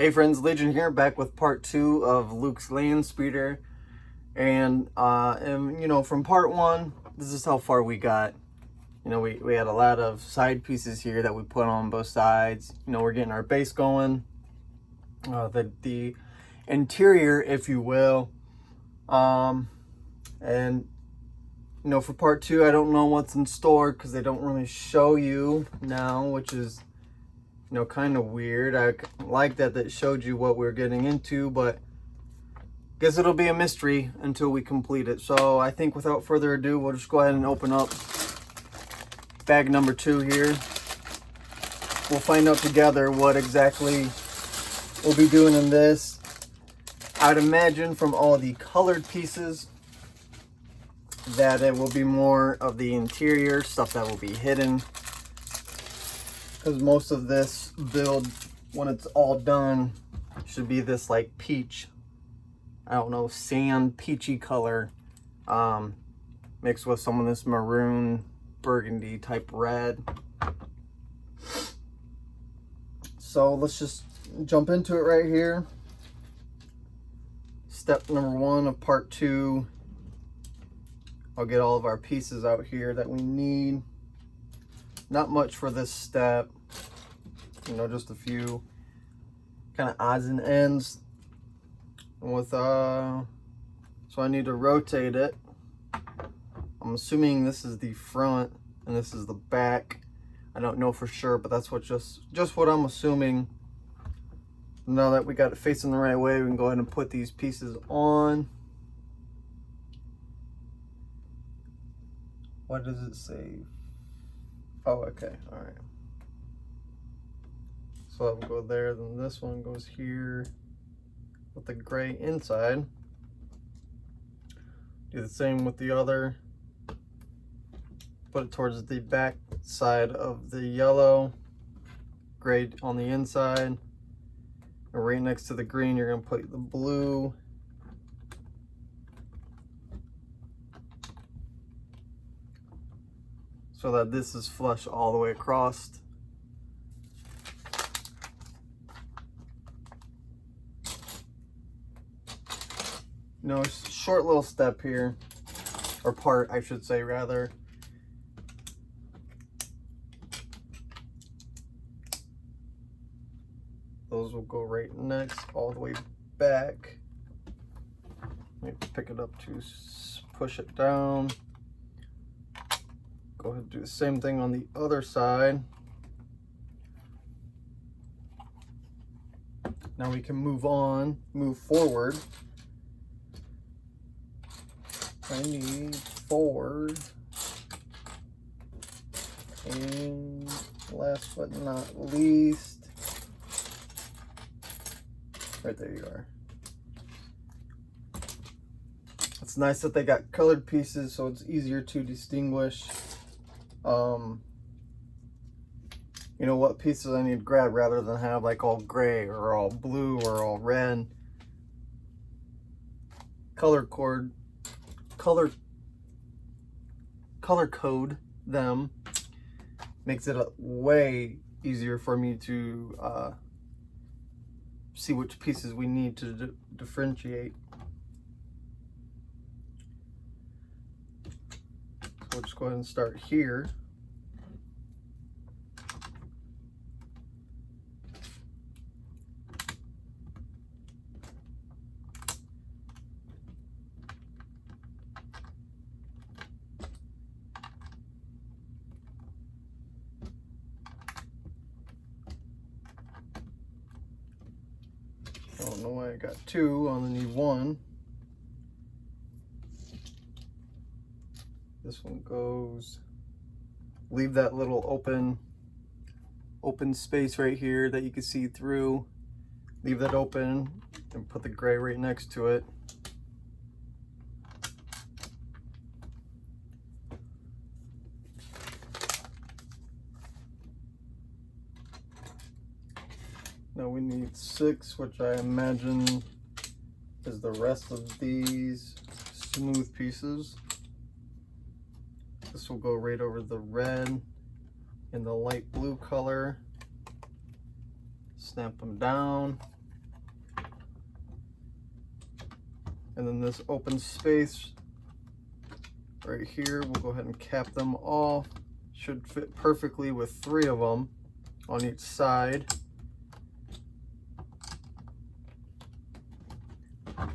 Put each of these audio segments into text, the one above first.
Hey friends, Legion here, back with part 2 of Luke's Landspeeder. And from part 1, this is how far we got. We had a lot of side pieces here that we put on both sides. We're getting our base going. The interior, if you will. For part 2, I don't know what's in store because they don't really show you now, which is kind of weird. I like that it showed you what we're getting into, but guess it'll be a mystery until we complete it. So I think without further ado, we'll just go ahead and open up bag number 2 here. We'll find out together what exactly we'll be doing in this. I'd imagine from all the colored pieces that it will be more of the interior stuff that will be hidden, because most of this build, when it's all done, should be this like peach, I don't know, sand peachy color, mixed with some of this maroon burgundy type red. So let's just jump into it right here. Step number 1 of part 2. I'll get all of our pieces out here that we need. Not much for this step, just a few kind of odds and ends. And with so I need to rotate it. I'm assuming this is the front and this is the back. I don't know for sure, but that's what just what I'm assuming. Now that we got it facing the right way, we can go ahead and put these pieces on. What does it say? Oh, okay, all right. So that will go there, then this one goes here with the gray inside. Do the same with the other. Put it towards the back side of the yellow, gray on the inside. And right next to the green, you're gonna put the blue. So that this is flush all the way across. Short little step here, or part, I should say, rather. Those will go right next, all the way back. Let me pick it up to push it down. Go ahead and do the same thing on the other side. Now we can move forward. I need 4. And last but not least, right there you are. It's nice that they got colored pieces so it's easier to distinguish what pieces I need to grab, rather than have like all gray or all blue or all red. Color code them makes it way easier for me to see which pieces we need to differentiate. So we'll just go ahead and start here. I don't know why I got 2, I only need 1. This one goes, leave that little open space right here that you can see through. Leave that open and put the gray right next to it. Now we need 6, which I imagine is the rest of these smooth pieces. This will go right over the red and the light blue color. Snap them down. And then this open space right here, we'll go ahead and cap them off. Should fit perfectly with 3 of them on each side.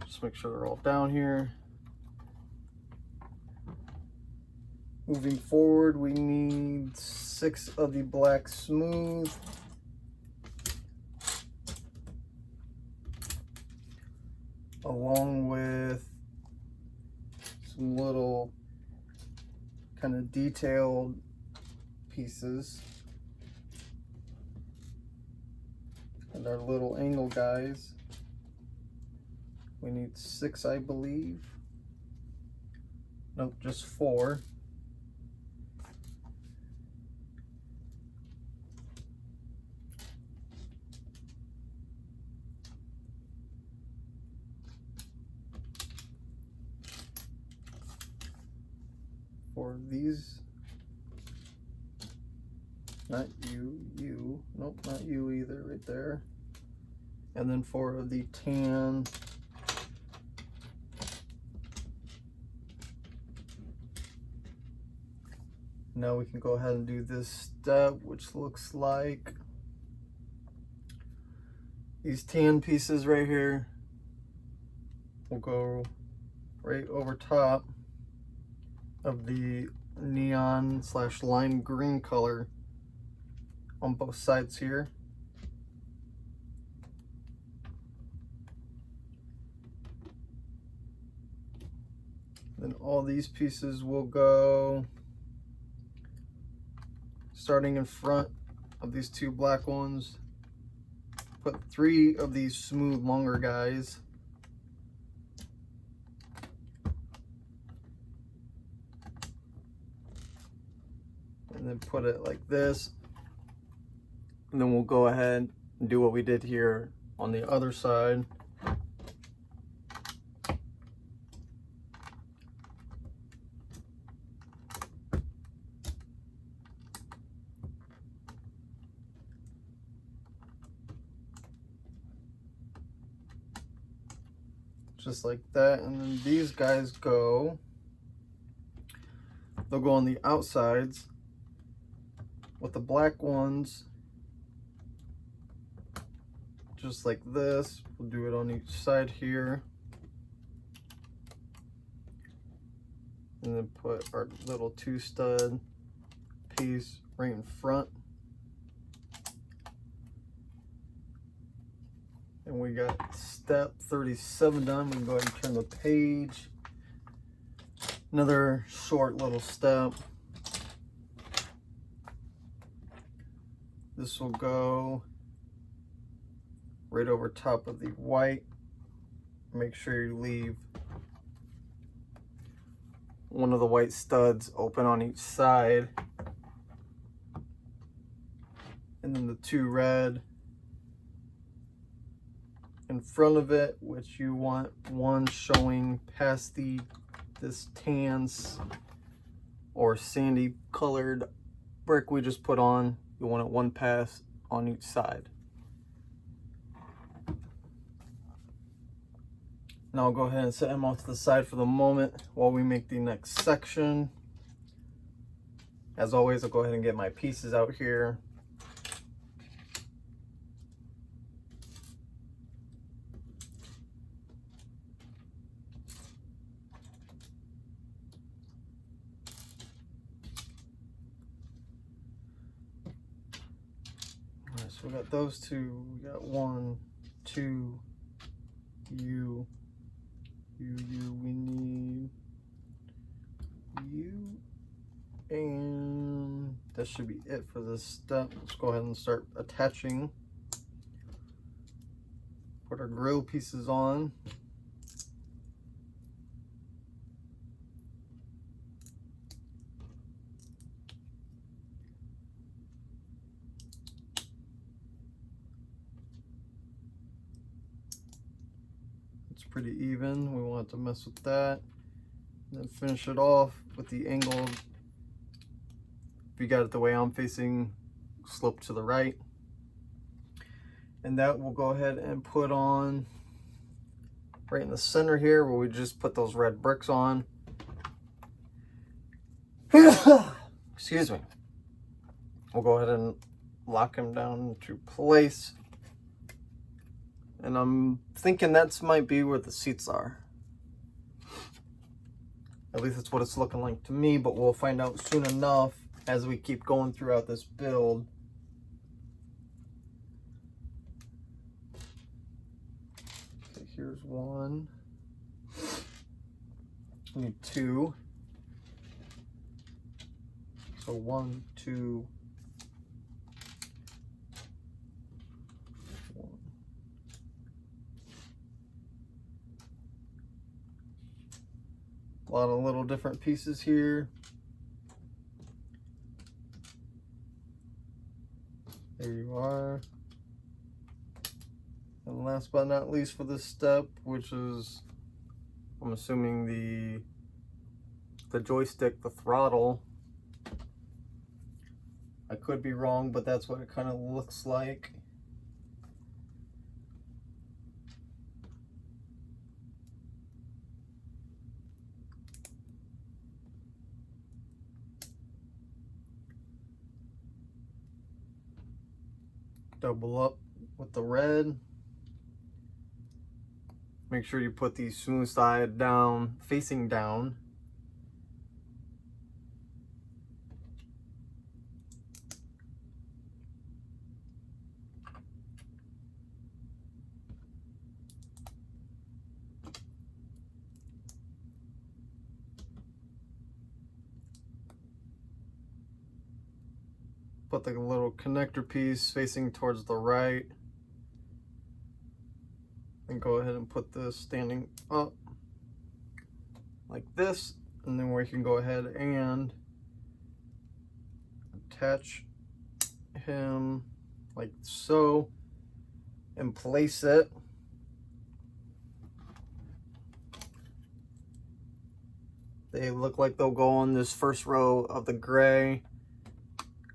Just make sure they're all down here. Moving forward, we need 6 of the black smooth. Along with some little kind of detailed pieces. And our little angle guys. We need 6, I believe. Nope, just 4. For these, not you, nope, not you either, right there. And then for the tan, now we can go ahead and do this step, which looks like these tan pieces right here will go right over top of the neon / lime green color on both sides here. Then all these pieces will go starting in front of these 2 black ones. Put 3 of these smooth longer guys. And then put it like this. And then we'll go ahead and do what we did here on the other side. Just like that. And then these guys go, they'll go on the outsides with the black ones, just like this. We'll do it on each side here. And then put our little 2 stud piece right in front. And we got step 37 done. We can go ahead and turn the page. Another short little step. This will go right over top of the white. Make sure you leave one of the white studs open on each side. And then the 2 red in front of it, which you want one showing past this tan or sandy colored brick we just put on. You want it 1 pass on each side. Now I'll go ahead and set him off to the side for the moment while we make the next section. As always, I'll go ahead and get my pieces out here. So we got those 2, we got 1, 2, you, we need you, and that should be it for this step. Let's go ahead and start attaching. Put our grill pieces on. Pretty even. We want to mess with that. And then finish it off with the angled. If you got it the way I'm facing, slope to the right. And that will go ahead and put on right in the center here where we just put those red bricks on. Excuse me. We'll go ahead and lock him down into place. And I'm thinking that might be where the seats are. At least that's what it's looking like to me, but we'll find out soon enough as we keep going throughout this build. Okay, here's one. We need two. So 1, 2. A lot of little different pieces here. There you are. And last but not least for this step, which is, I'm assuming the joystick, the throttle. I could be wrong, but that's what it kind of looks like. Double up with the red. Make sure you put the smooth side down, facing down. Put the little connector piece facing towards the right. And go ahead and put this standing up like this. And then we can go ahead and attach him like so and place it. They look like they'll go on this first row of the gray.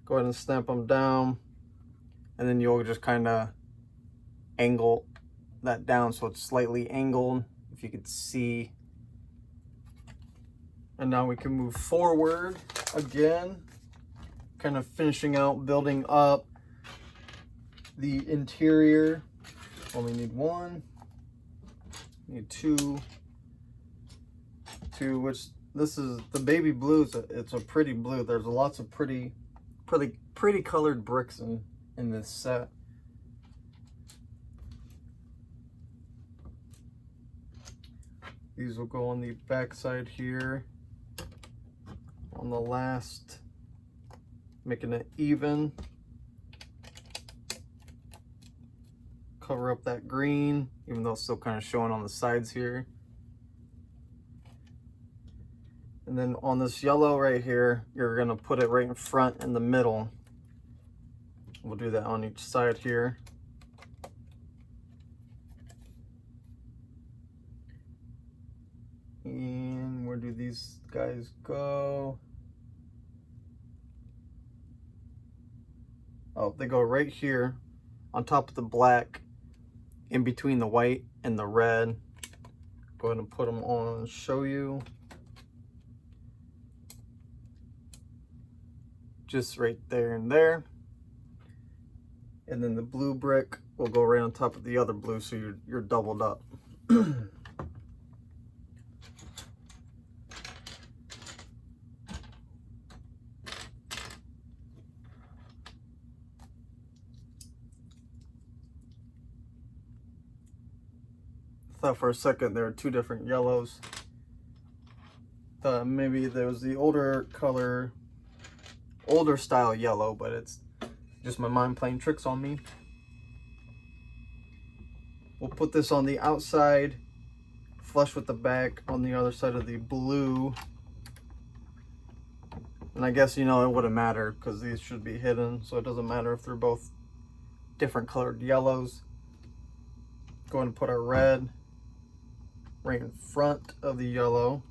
Go ahead and snap them down, and then you'll just kind of angle that down so it's slightly angled, if you could see. And now we can move forward again, kind of finishing out, building up the interior. Only need one, need two, which this is the baby blue. It's a pretty blue. There's lots of pretty colored bricks in this set. These will go on the back side here on the last, making it even. Cover up that green, even though it's still kind of showing on the sides here. And then on this yellow right here, you're gonna put it right in front in the middle. We'll do that on each side here. And where do these guys go? Oh, they go right here on top of the black, in between the white and the red. Go ahead and put them on and show you. Just right there and there. And then the blue brick will go right on top of the other blue, so you're doubled up. Thought for a second there were two different yellows. Thought maybe there was the older color, older style yellow, but it's just my mind playing tricks on me. We'll put this on the outside, flush with the back on the other side of the blue. And I guess, you know, it wouldn't matter because these should be hidden, so it doesn't matter if they're both different colored yellows. Go ahead and put our red right in front of the yellow.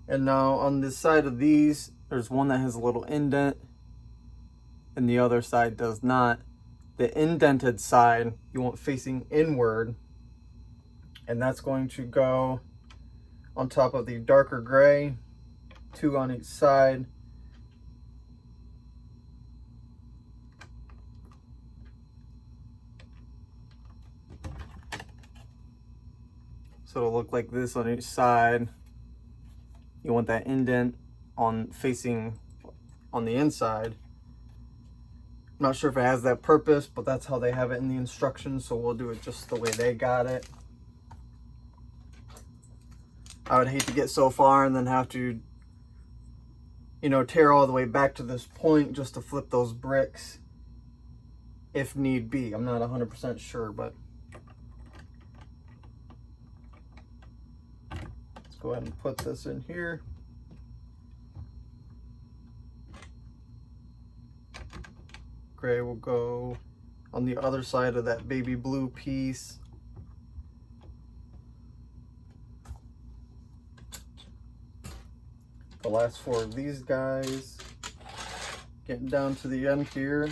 And now on this side of these, there's one that has a little indent and the other side does not. the indented side you want facing inward, and that's going to go on top of the darker gray, 2 on each side. So it'll look like this on each side. You want that indent on facing on the inside. I'm not sure if it has that purpose, but that's how they have it in the instructions, so we'll do it just the way they got it. I would hate to get so far and then have to, you know, tear all the way back to this point just to flip those bricks if need be. I'm not 100% sure, but let's go ahead and put this in here. Gray will go on the other side of that baby blue piece. The last 4 of these guys, getting down to the end here.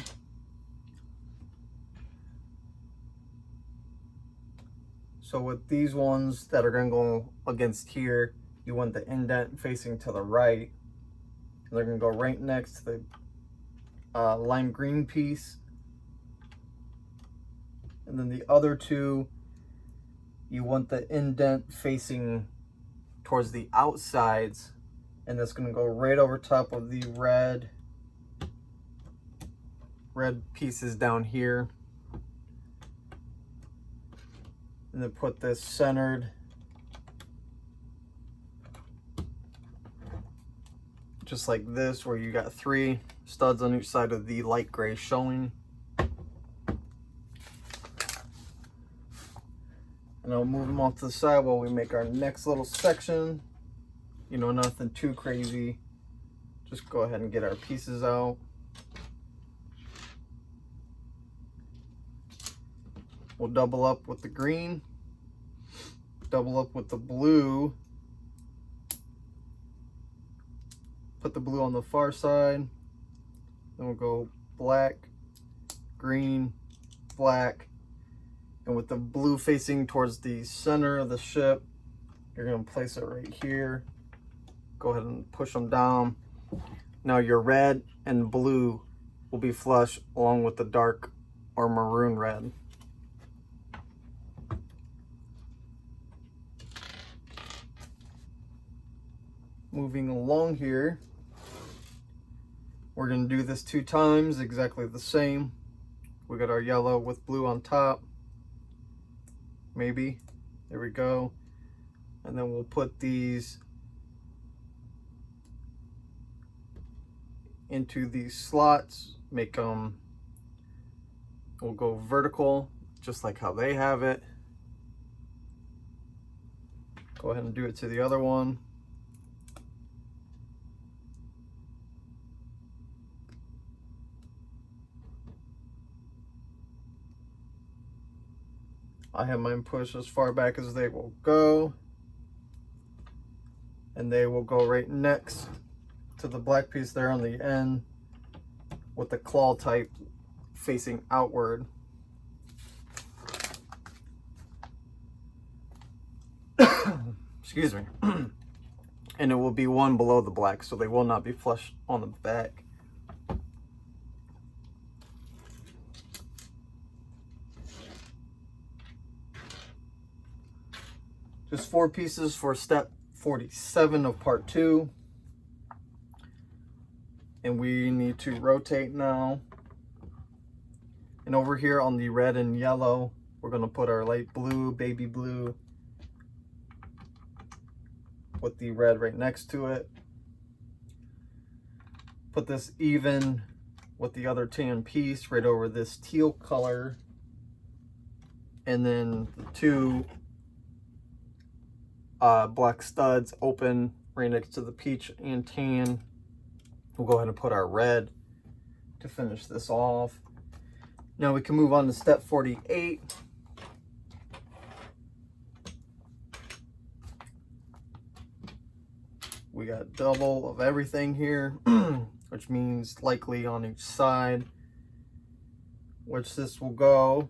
So with these ones that are going to go against here, you want the indent facing to the right. They're going to go right next to the lime green piece. And then the other 2, you want the indent facing towards the outsides. And that's going to go right over top of the red pieces down here. And then put this centered just like this, where you got 3 studs on each side of the light gray showing. And I'll move them off to the side while we make our next little section. You know, nothing too crazy. Just go ahead and get our pieces out. We'll double up with the green, double up with the blue, put the blue on the far side, then we'll go black, green, black, and with the blue facing towards the center of the ship, you're going to place it right here. Go ahead and push them down. Now your red and blue will be flush along with the dark or maroon red. Moving along here, we're going to do this 2 times, exactly the same. We got our yellow with blue on top. Maybe. There we go. And then we'll put these into these slots, make them, we'll go vertical, just like how they have it. Go ahead and do it to the other one. I have mine pushed as far back as they will go. And they will go right next to the black piece there on the end with the claw type facing outward. Excuse me. And it will be one below the black, so they will not be flush on the back. Just 4 pieces for step 47 of part 2. And we need to rotate now. And over here on the red and yellow, we're going to put our light blue, baby blue, with the red right next to it. Put this even with the other tan piece right over this teal color. And then the 2 black studs open right next to the peach and tan. We'll go ahead and put our red to finish this off. Now we can move on to step 48. We got double of everything here, which means likely on each side. which this will go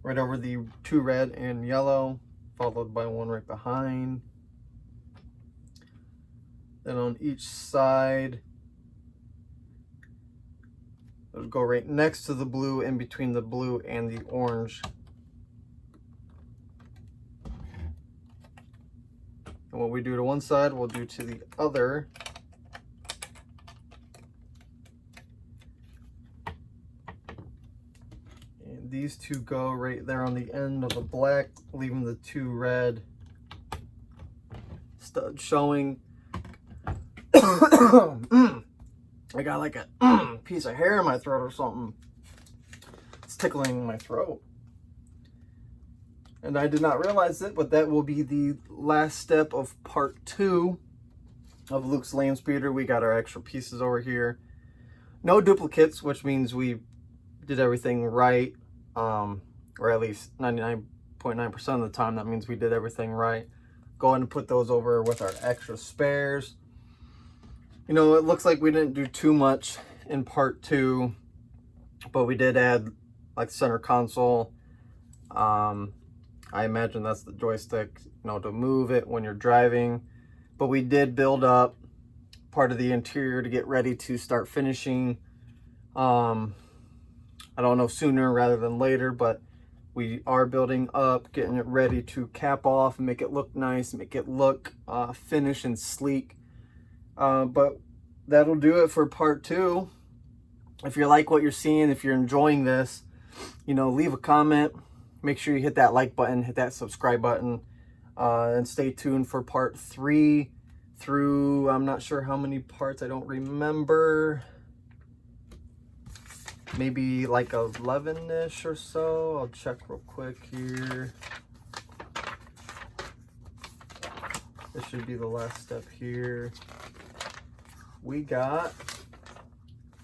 right over the 2 red and yellow, followed by 1 right behind. Then on each side, it'll go right next to the blue, in between the blue and the orange. And what we do to one side, we'll do to the other. And these two go right there on the end of the black, leaving the 2 red studs showing. I got like a piece of hair in my throat or something. It's tickling my throat. And I did not realize it, but that will be the last step of part 2 of Luke's Landspeeder. We got our extra pieces over here. No duplicates, which means we did everything right. Or at least 99.9% of the time, that means we did everything right. Go ahead and put those over with our extra spares. You know, it looks like we didn't do too much in part 2, but we did add like center console. I imagine that's the joystick, you know, to move it when you're driving. But we did build up part of the interior to get ready to start finishing. I don't know, sooner rather than later, but we are building up, getting it ready to cap off, make it look nice, make it look finished and sleek. But that'll do it for part 2. If you like what you're seeing, if you're enjoying this, you know, leave a comment. Make sure you hit that like button, hit that subscribe button, and stay tuned for part 3 through, I'm not sure how many parts, I don't remember. Maybe like 11-ish or so. I'll check real quick here. This should be the last step here. We got,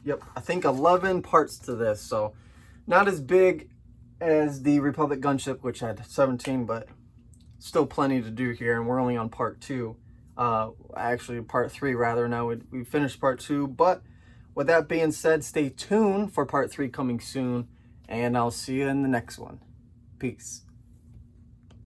yep, I think 11 parts to this. So not as big as the Republic gunship, which had 17, but still plenty to do here. And we're only on part 2. Actually part 3 rather. Now we finished part 2, but with that being said, stay tuned for part 3 coming soon, and I'll see you in the next one. Peace.